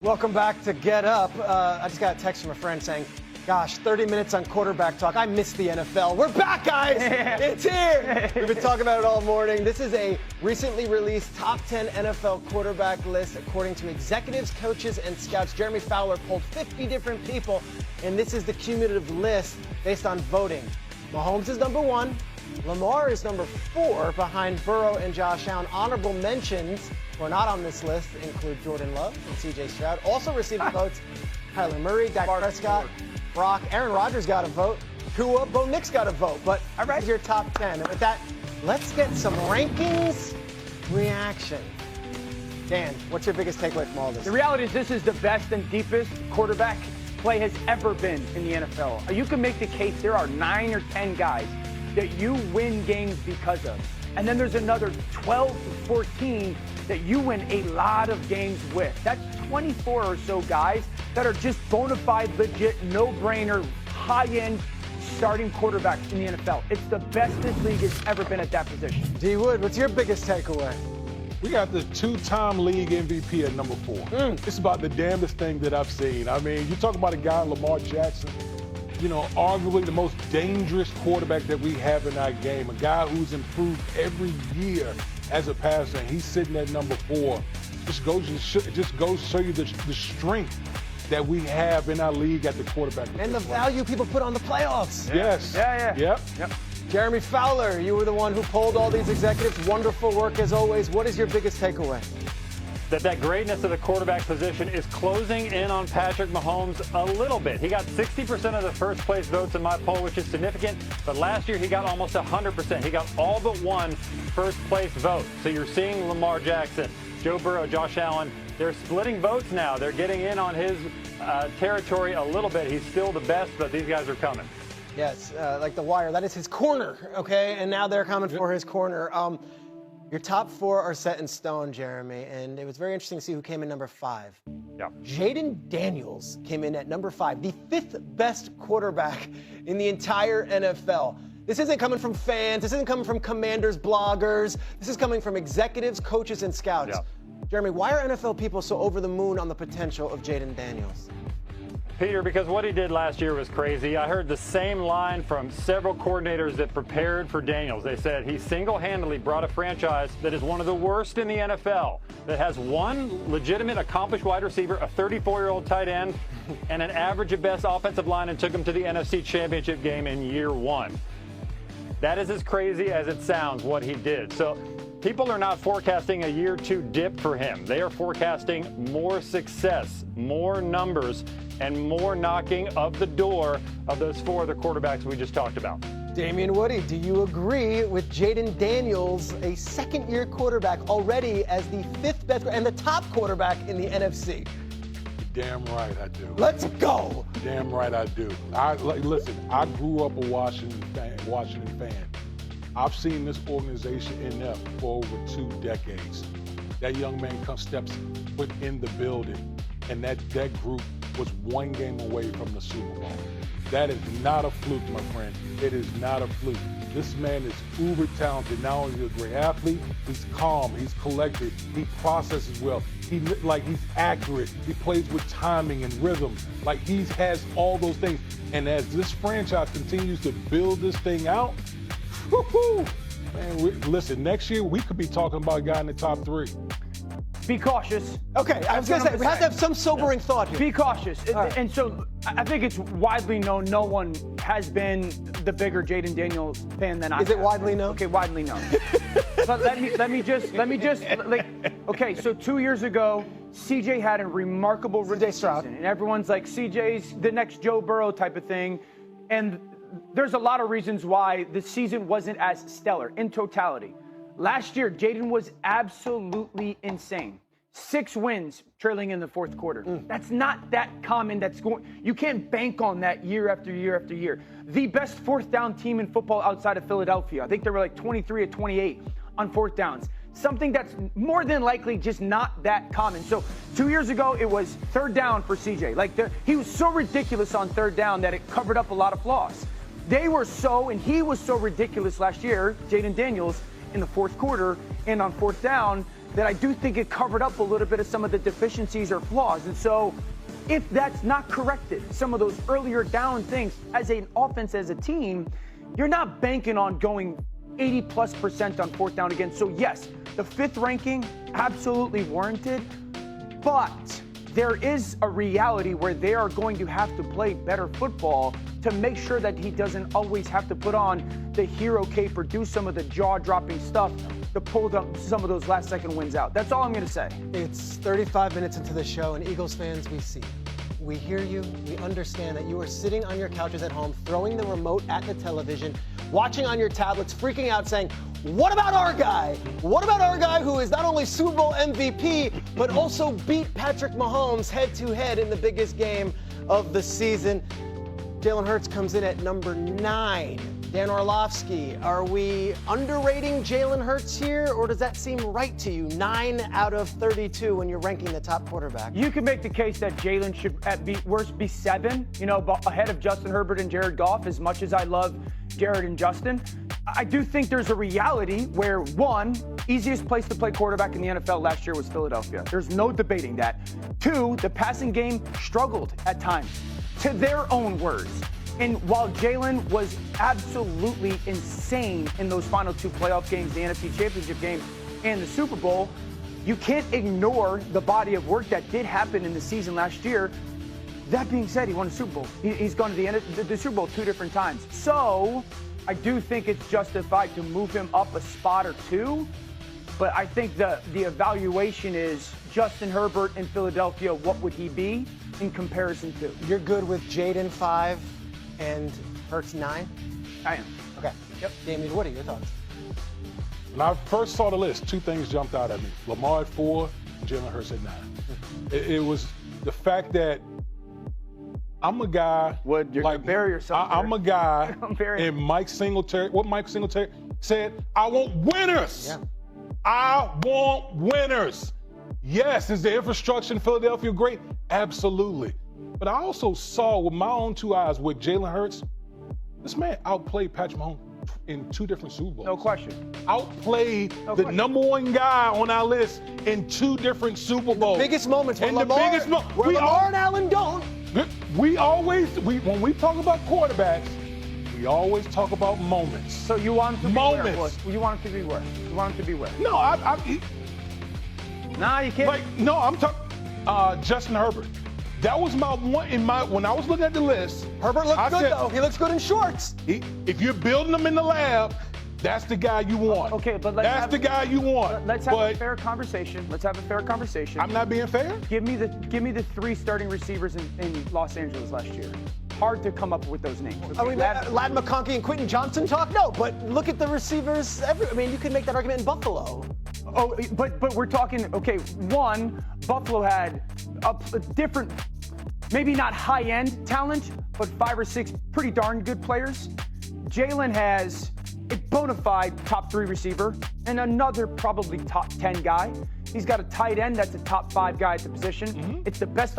Welcome back to Get Up. I just got a text from a friend saying, gosh, 30 minutes on quarterback talk. I miss the NFL. We're back, guys. It's here. We've been talking about it all morning. This is a recently released top 10 NFL quarterback list according to executives, coaches, and scouts. Jeremy Fowler polled 50 different people, and this is the cumulative list based on voting. Mahomes is number 1. Lamar is number 4 behind Burrow and Josh Allen. Honorable mentions who are not on this list include Jordan Love and C.J. Stroud. Also receiving votes, Kyler Murray, Dak Prescott, Brock, Aaron Rodgers got a vote, Tua, Bo Nix got a vote. But all right, your top 10. And with that, let's get some rankings reaction. Dan, what's your biggest takeaway from all this? The reality is this is the best and deepest quarterback play has ever been in the NFL. You can make the case there are 9 or 10 guys that you win games because of. And then there's another 12 to 14 that you win a lot of games with. That's 24 or so guys that are just bona fide, legit, no-brainer, high-end starting quarterbacks in the NFL. It's the best this league has ever been at that position. D. Wood, what's your biggest takeaway? We got the 2-time league MVP at number 4. It's about the damnedest thing that I've seen. I mean, you talk about a guy, Lamar Jackson, you know, arguably the most dangerous quarterback that we have in our game, a guy who's improved every year as a passer, and he's sitting at number 4. Just goes to show you the strength that we have in our league at the quarterback. And the value people put on the playoffs. Yes. Yeah. Yep. Jeremy Fowler, you were the one who polled all these executives. Wonderful work as always. What is your biggest takeaway? That greatness of the quarterback position is closing in on Patrick Mahomes a little bit. He got 60% of the first place votes in my poll, which is significant, but last year he got almost 100%. He got all but one first place vote. So you're seeing Lamar Jackson, Joe Burrow, Josh Allen, they're splitting votes now. They're getting in on his territory a little bit. He's still the best, but these guys are coming. Yes, like the wire. That is his corner, okay? And now they're coming for his corner. Your top 4 are set in stone, Jeremy, and it was very interesting to see who came in number 5. Yeah. Jayden Daniels came in at number 5, the 5th best quarterback in the entire NFL. This isn't coming from fans. This isn't coming from Commanders, bloggers. This is coming from executives, coaches, and scouts. Yeah. Jeremy, why are NFL people so over the moon on the potential of Jayden Daniels? Peter, because what he did last year was crazy. I heard the same line from several coordinators that prepared for Daniels. They said he single-handedly brought a franchise that is one of the worst in the NFL, that has one legitimate, accomplished wide receiver, a 34-year-old tight end, and an average at best offensive line, and took him to the NFC Championship game in year 1. That is as crazy as it sounds, what he did. So people are not forecasting a year 2 dip for him. They are forecasting more success, more numbers, and more knocking of the door of those 4 other quarterbacks we just talked about. Damian Woody, do you agree with Jayden Daniels, a second-year quarterback already as the 5th best and the top quarterback in the NFC? Damn right I do. Let's go. Damn right I do. Listen, I grew up a Washington fan. I've seen this organization inept for over 2 decades. That young man steps foot in the building, and that group was 1 game away from the Super Bowl. That is not a fluke, my friend. It is not a fluke. This man is uber talented. Not only is he a great athlete, he's calm, he's collected, he processes well, he's accurate, he plays with timing and rhythm. Like, he has all those things. And as this franchise continues to build this thing out, woo-hoo, man, listen, next year we could be talking about a guy in the top 3. Be cautious. Okay, I was going to say, we have to have some sobering thought here. Be cautious. Right. And so I think it's widely known no one has been the bigger Jayden Daniels fan than I have. Is it widely known? Okay, widely known. But let me just okay, so 2 years ago, CJ had a remarkable rookie Stroud. season, and everyone's like, CJ's the next Joe Burrow type of thing. And there's a lot of reasons why the season wasn't as stellar in totality. Last year, Jayden was absolutely insane. 6 wins trailing in the 4th quarter. That's not that common. You can't bank on that year after year after year. The best 4th down team in football outside of Philadelphia. I think they were like 23 or 28 on 4th downs. Something that's more than likely just not that common. So 2 years ago, it was 3rd down for CJ. He was so ridiculous on 3rd down that it covered up a lot of flaws. He was so ridiculous last year, Jayden Daniels, in the 4th quarter and on 4th down, that I do think it covered up a little bit of some of the deficiencies or flaws. And so if that's not corrected, some of those earlier down things as an offense, as a team, you're not banking on going 80+% on fourth down again. So yes, the 5th ranking, absolutely warranted, but there is a reality where they are going to have to play better football to make sure that he doesn't always have to put on the hero cape or do some of the jaw-dropping stuff to pull some of those last-second wins out. That's all I'm going to say. It's 35 minutes into the show, and Eagles fans, we see. We hear you. We understand that you are sitting on your couches at home, throwing the remote at the television, watching on your tablets, freaking out, saying, what about our guy? What about our guy who is not only Super Bowl MVP, but also beat Patrick Mahomes head-to-head in the biggest game of the season? Jalen Hurts comes in at number 9. Dan Orlovsky, are we underrating Jalen Hurts here, or does that seem right to you? 9 out of 32 when you're ranking the top quarterback. You can make the case that Jalen should at worst be 7, ahead of Justin Herbert and Jared Goff, as much as I love Jared and Justin. I do think there's a reality where, 1, easiest place to play quarterback in the NFL last year was Philadelphia. There's no debating that. 2, the passing game struggled at times, to their own words. And while Jalen was absolutely insane in those final 2 playoff games, the NFC Championship game and the Super Bowl, you can't ignore the body of work that did happen in the season last year. That being said, he won a Super Bowl. He's gone to the end of the Super Bowl 2 different times. So I do think it's justified to move him up a spot or 2. But I think the evaluation is Justin Herbert in Philadelphia, what would he be in comparison to? You're good with Jayden 5 and Hurts 9? I am. Okay. Yep. Damien, what are your thoughts? When I first saw the list, 2 things jumped out at me. Lamar at 4, Jalen Hurts at 9. It was the fact that I'm a guy. You're gonna bury yourself. I'm a guy. And Mike Singletary, what Mike Singletary said, I want winners. Yeah. I want winners. Yes, is the infrastructure in Philadelphia great? Absolutely. But I also saw with my own 2 eyes with Jalen Hurts, this man outplayed Patrick Mahomes in 2 different Super Bowls. No question. Outplayed the number 1 guy on our list in 2 different Super Bowls. The biggest moments where Lamar and Allen don't. When we talk about quarterbacks, we always talk about moments. So you want him to moments. be where? You want him to be where? You want him to be where? No, Nah, you can't. I'm talking Justin Herbert. That was my one when I was looking at the list. Herbert looks good though. He looks good in shorts. If you're building him in the lab, that's the guy you want. Okay, but that's the guy you want. Let's have a fair conversation. I'm not being fair. Give me the 3 starting receivers in Los Angeles last year. Hard to come up with those names. Okay? I mean, Ladd McConkey and Quentin Johnson talk? No, but look at the receivers. You could make that argument in Buffalo. Oh, but we're talking, okay, 1, Buffalo had a different, maybe not high-end talent, but 5 or 6 pretty darn good players. Jalen has a bona fide top 3 receiver and another probably top 10 guy. He's got a tight end that's a top 5 guy at the position. It's the best